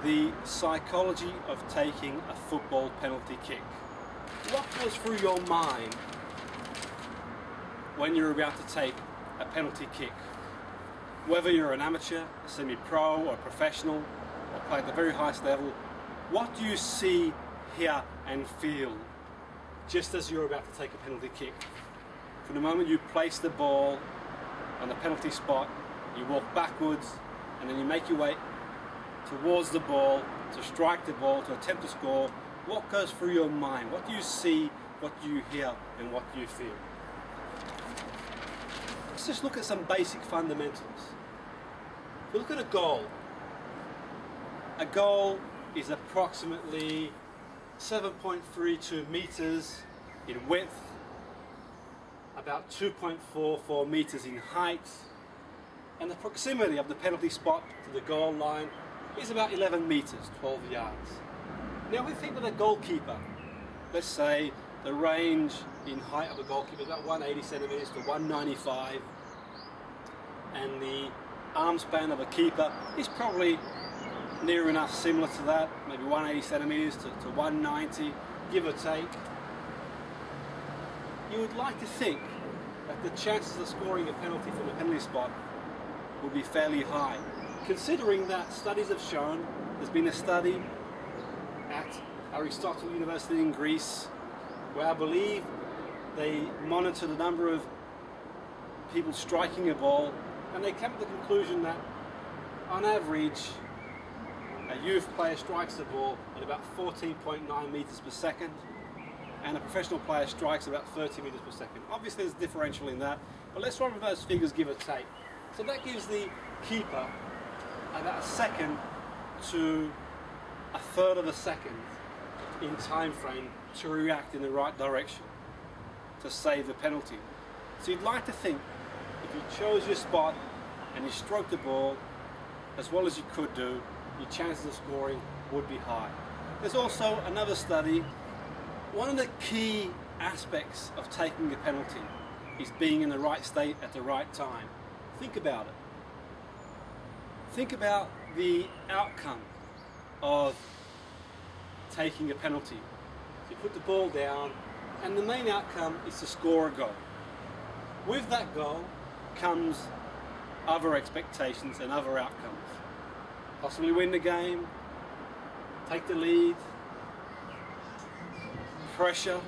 the psychology of taking a football penalty kick. What goes through your mind when you're about to take a penalty kick? Whether you're an amateur, a semi-pro or professional, or play at the very highest level, what do you see, hear and feel just as you're about to take a penalty kick? From the moment you place the ball on the penalty spot, you walk backwards and then you make your way towards the ball to strike the ball, to attempt to score. What goes through your mind? What do you see, what do you hear and what do you feel? Let's just look at some basic fundamentals. If we look at a goal is approximately 7.32 meters in width, about 2.44 meters in height, and the proximity of the penalty spot to the goal line is about 11 meters, 12 yards. Now we think that a goalkeeper, let's say the range in height of a goalkeeper is about 180 centimeters to 195, and the arm span of a keeper is probably near enough similar to that, maybe 180 centimeters to 190, give or take. You would like to think that the chances of scoring a penalty from a penalty spot would be fairly high, considering that studies have shown, there's been a study at Aristotle University in Greece where I believe they monitored a number of people striking a ball, and they came to the conclusion that on average a youth player strikes the ball at about 14.9 meters per second and a professional player strikes about 30 meters per second. Obviously there's a differential in that, but let's run with those figures give or take. So that gives the keeper about a second to a third of a second in time frame to react in the right direction to save the penalty. So you'd like to think if you chose your spot and you stroked the ball as well as you could do, your chances of scoring would be high. There's also another study. One of the key aspects of taking a penalty is being in the right state at the right time. Think about it. Think about the outcome of taking a penalty. You put the ball down and the main outcome is to score a goal. With that goal comes other expectations and other outcomes. Possibly win the game, take the lead, pressure,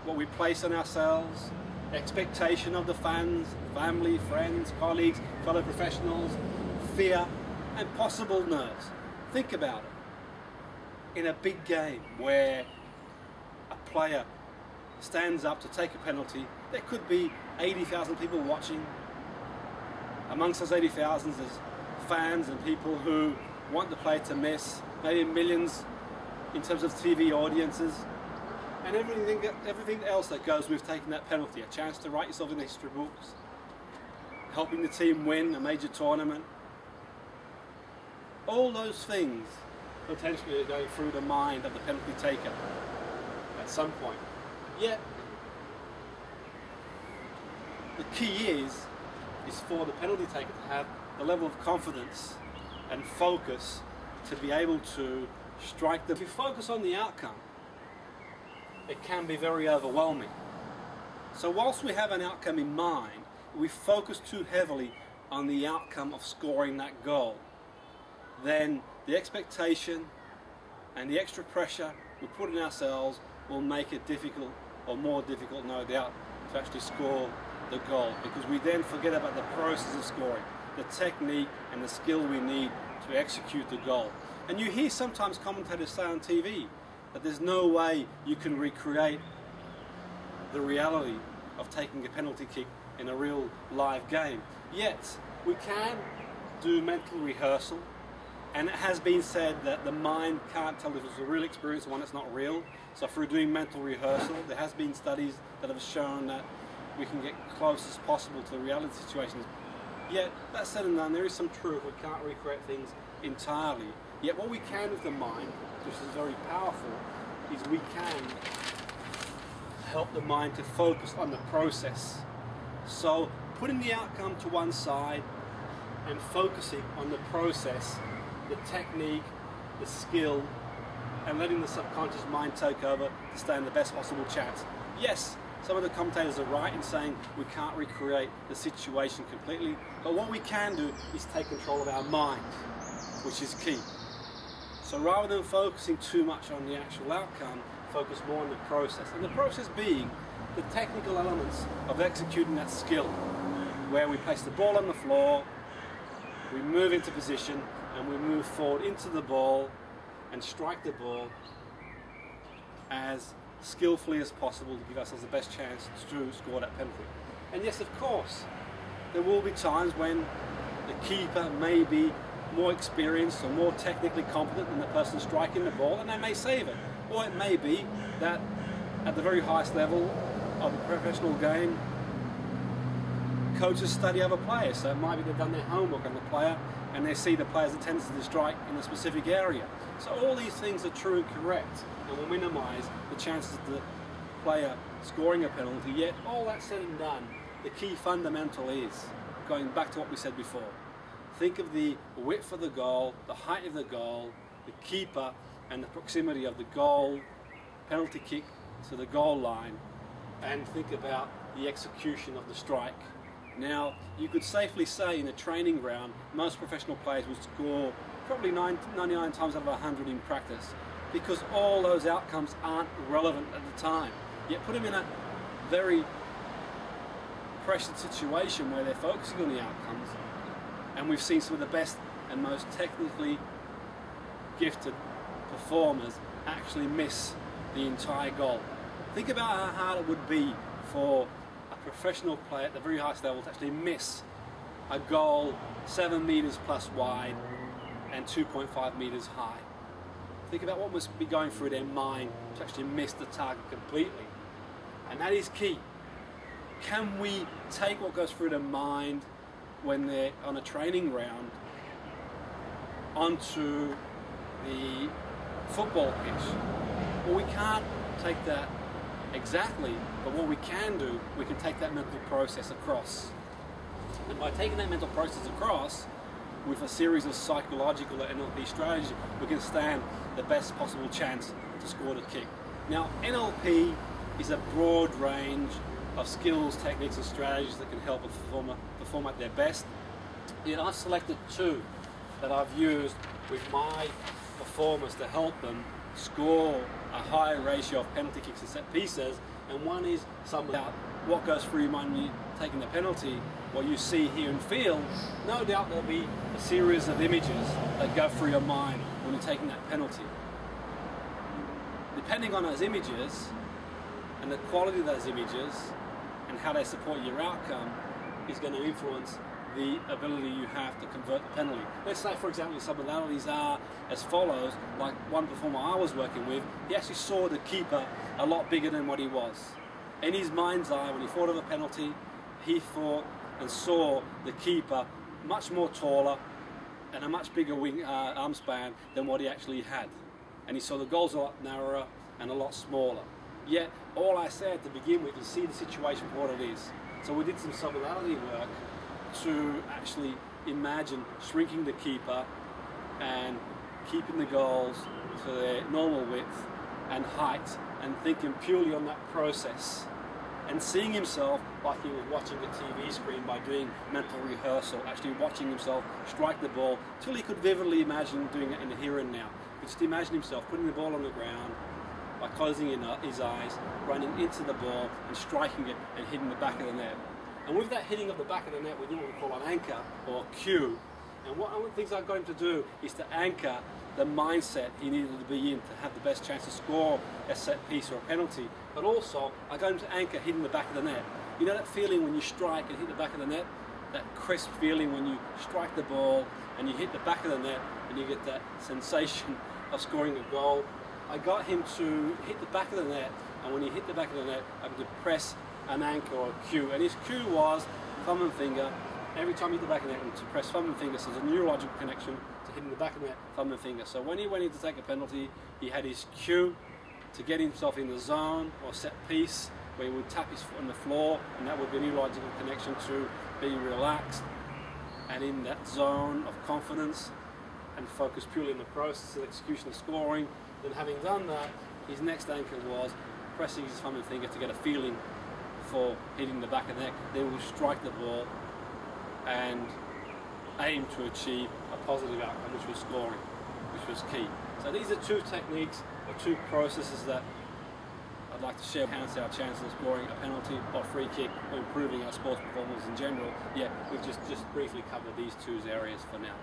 what we place on ourselves, expectation of the fans, family, friends, colleagues, fellow professionals, fear and possible nerves. Think about it. In a big game where a player stands up to take a penalty, there could be 80,000 people watching. Amongst those 80,000 there's fans and people who want the player to miss, maybe millions in terms of TV audiences, and everything else that goes with taking that penalty. A chance to write yourself in history books, helping the team win a major tournament. All those things potentially are going through the mind of the penalty taker at some point. Yet the key is for the penalty taker to have the level of confidence and focus to be able to strike the... If you focus on the outcome, it can be very overwhelming. So whilst we have an outcome in mind, we focus too heavily on the outcome of scoring that goal, then the expectation and the extra pressure we put on ourselves will make it difficult, or more difficult no doubt, to actually score the goal, because we then forget about the process of scoring, the technique and the skill we need to execute the goal. And you hear sometimes commentators say on TV that there's no way you can recreate the reality of taking a penalty kick in a real live game. Yet we can do mental rehearsal, and it has been said that the mind can't tell if it's a real experience or one that's not real. So through doing mental rehearsal, there has been studies that have shown that we can get close as possible to the reality situations. Yet, that said and done, there is some truth. We can't recreate things entirely. Yet what we can with the mind, which is very powerful, is we can help the mind to focus on the process. So putting the outcome to one side and focusing on the process, the technique the skill, and letting the subconscious mind take over to stay in the best possible chance. Yes, some of the commentators are right in saying we can't recreate the situation completely, but what we can do is take control of our mind, which is key. So rather than focusing too much on the actual outcome, focus more on the process. And the process being the technical elements of executing that skill, where we place the ball on the floor, we move into position, and we move forward into the ball and strike the ball as skillfully as possible to give ourselves the best chance to score that penalty. And yes, of course, there will be times when the keeper may be more experienced or more technically competent than the person striking the ball, and they may save it. Or it may be that at the very highest level of a professional game, coaches study other players. So it might be they've done their homework on the player and they see the player's tendency to strike in a specific area. So all these things are true and correct and will minimise the chances of the player scoring a penalty. Yet all that said and done, the key fundamental is, going back to what we said before, think of the width of the goal, the height of the goal, the keeper and the proximity of the goal, penalty kick to the goal line, and think about the execution of the strike. Now, you could safely say in a training ground, most professional players would score probably 99 times out of 100 in practice, because all those outcomes aren't relevant at the time. Yet put them in a very pressured situation where they're focusing on the outcomes, and we've seen some of the best and most technically gifted performers actually miss the entire goal. Think about how hard it would be for a professional player at the very highest level to actually miss a goal 7 meters plus wide and 2.5 meters high. Think about what must be going through their mind to actually miss the target completely. And that is key. Can we take what goes through their mind when they're on a training ground onto the football pitch? Well, we can't take that exactly, but what we can do, we can take that mental process across. And by taking that mental process across with a series of psychological NLP strategies, we can stand the best possible chance to score the kick. Now, NLP is a broad range of skills, techniques and strategies that can help a performer perform at their best. Yet I've selected two that I've used with my performers to help them score a high ratio of penalty kicks and set pieces, and one is some about what goes through your mind when you're taking the penalty, what you see, hear and feel. No doubt there'll be a series of images that go through your mind when you're taking that penalty. Depending on those images and the quality of those images and how they support your outcome is going to influence the ability you have to convert the penalty. Let's say, for example, some modalities are as follows. Like one performer I was working with, he actually saw the keeper a lot bigger than what he was. In his mind's eye, when he thought of a penalty, he thought and saw the keeper much more taller and a much bigger arm span than what he actually had. And he saw the goals a lot narrower and a lot smaller. Yet, all I said to begin with is see the situation for what it is. So we did some submodality work to actually imagine shrinking the keeper and keeping the goals to their normal width and height, and thinking purely on that process and seeing himself like he was watching a TV screen by doing mental rehearsal, actually watching himself strike the ball till he could vividly imagine doing it in the here and now. He could just imagine himself putting the ball on the ground by closing his eyes, running into the ball and striking it and hitting the back of the net. And with that hitting of the back of the net, we do what we call an anchor or a cue. And one of the things I got him to do is to anchor the mindset he needed to be in to have the best chance to score a set piece or a penalty. But also, I got him to anchor hitting the back of the net. You know that feeling when you strike and hit the back of the net? That crisp feeling when you strike the ball and you hit the back of the net and you get that sensation of scoring a goal. I got him to hit the back of the net, and when he hit the back of the net, I could press an anchor or a cue. And his cue was thumb and finger. Every time he hit the back of the net, to press thumb and finger, so there's a neurological connection to hitting the back of the net, thumb and finger. So when he went in to take a penalty, he had his cue to get himself in the zone or set piece, where he would tap his foot on the floor, and that would be a neurological connection to being relaxed and in that zone of confidence. and focus purely on the process of execution of scoring. Then having done that, his next anchor was pressing his thumb and finger to get a feeling for hitting the back of the neck. Then we'll strike the ball and aim to achieve a positive outcome, which was scoring, which was key. So these are two techniques or two processes that I'd like to share to enhance our chances of scoring a penalty or free kick or improving our sports performance in general. Yeah, we've just briefly covered these two areas for now.